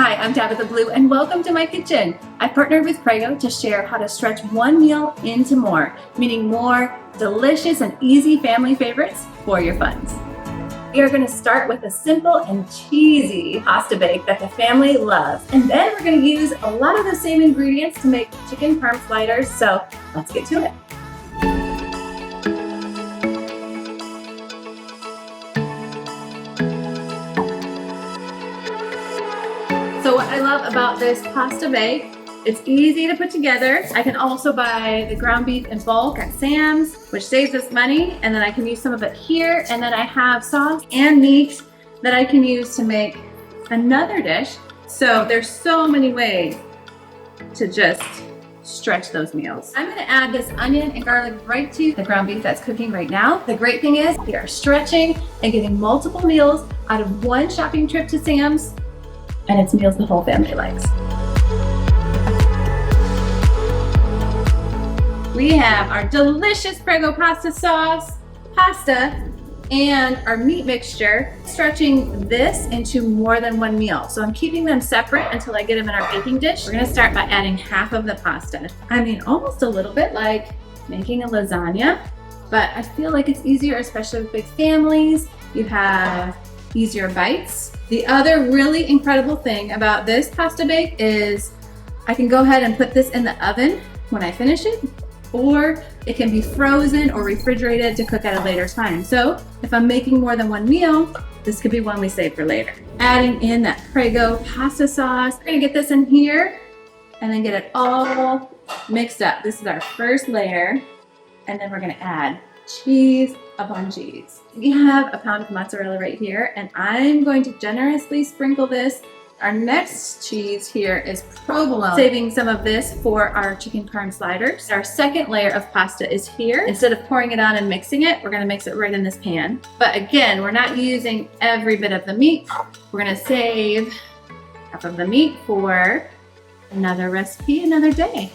Hi, I'm Tabitha Blue and welcome to my kitchen. I partnered with Prego to share how to stretch one meal into more, meaning more delicious and easy family favorites for your funds. We are going to start with a simple and cheesy pasta bake that the family loves. And then we're going to use a lot of the same ingredients to make chicken parm sliders. So let's get to it. So what I love about this pasta bake, it's easy to put together. I can also buy the ground beef in bulk at Sam's, which saves us money, and then I can use some of it here, and then I have sauce and meat that I can use to make another dish. So there's so many ways to just stretch those meals. I'm gonna add this onion and garlic right to the ground beef that's cooking right now. The great thing is we are stretching and getting multiple meals out of one shopping trip to Sam's, and it's meals the whole family likes. We have our delicious Prego pasta sauce, pasta, and our meat mixture, stretching this into more than one meal. So I'm keeping them separate until I get them in our baking dish. We're gonna start by adding half of the pasta. I mean, almost a little bit like making a lasagna, but I feel like it's easier, especially with big families. You have easier bites. The other really incredible thing about this pasta bake is I can go ahead and put this in the oven when I finish it, or it can be frozen or refrigerated to cook at a later time. So if I'm making more than one meal, this could be one we save for later. Adding in that Prego pasta sauce. We're gonna get this in here and then get it all mixed up. This is our first layer, and then we're gonna add cheese upon cheese. We have a pound of mozzarella right here, and I'm going to generously sprinkle this. Our next cheese here is provolone, saving some of this for our chicken parm sliders. Our second layer of pasta is here. Instead of pouring it on and mixing it, we're gonna mix it right in this pan. But again, we're not using every bit of the meat. We're gonna save half of the meat for another recipe, another day.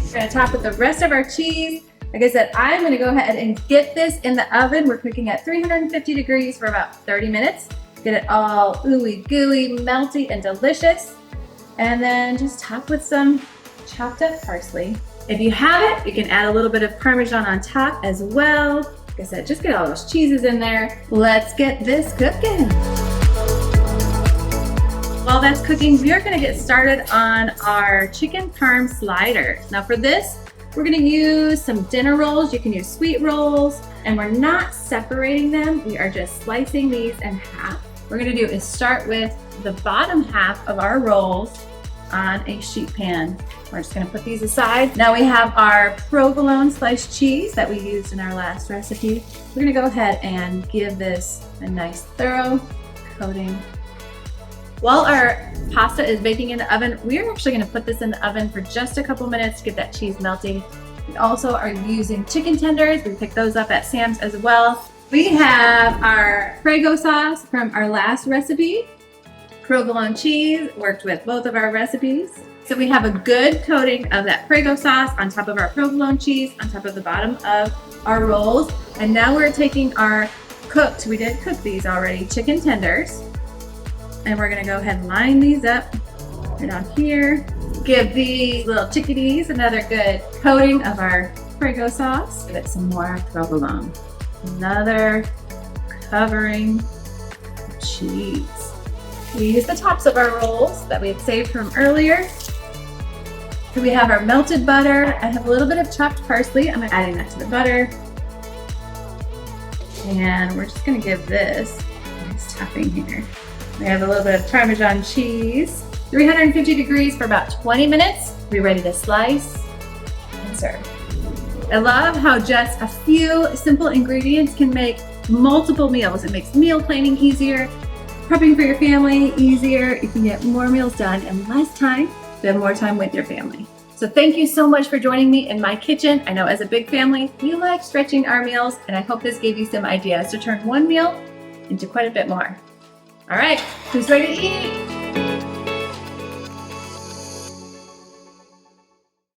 We're gonna top with the rest of our cheese. Like I said, I'm gonna go ahead and get this in the oven. We're cooking at 350 degrees for about 30 minutes. Get it all ooey gooey, melty, and delicious. And then just top with some chopped up parsley. If you have it, you can add a little bit of Parmesan on top as well. Like I said, just get all those cheeses in there. Let's get this cooking. While that's cooking, we are gonna get started on our chicken parm slider. Now for this, we're gonna use some dinner rolls. You can use sweet rolls, and we're not separating them. We are just slicing these in half. What we're gonna do is start with the bottom half of our rolls on a sheet pan. We're just gonna put these aside. Now we have our provolone sliced cheese that we used in our last recipe. We're gonna go ahead and give this a nice thorough coating. While our pasta is baking in the oven, we're actually gonna put this in the oven for just a couple minutes to get that cheese melting. We also are using chicken tenders. We picked those up at Sam's as well. We have our Prego sauce from our last recipe. Provolone cheese worked with both of our recipes. So we have a good coating of that Prego sauce on top of our provolone cheese, on top of the bottom of our rolls. And now we're taking our cooked, we did cook these already, chicken tenders. And we're gonna go ahead and line these up right on here. Give these little chickadees another good coating of our Prego sauce. Give it some more provolone. Another covering of cheese. We use the tops of our rolls that we had saved from earlier. So we have our melted butter. I have a little bit of chopped parsley. I'm adding that to the butter. And we're just gonna give this a nice topping here. We have a little bit of Parmesan cheese. 350 degrees for about 20 minutes. We're ready to slice and serve. I love how just a few simple ingredients can make multiple meals. It makes meal planning easier, prepping for your family easier. You can get more meals done in less time, spend more time with your family. So thank you so much for joining me in my kitchen. I know as a big family, we like stretching our meals, and I hope this gave you some ideas to turn one meal into quite a bit more. All right, who's ready to eat?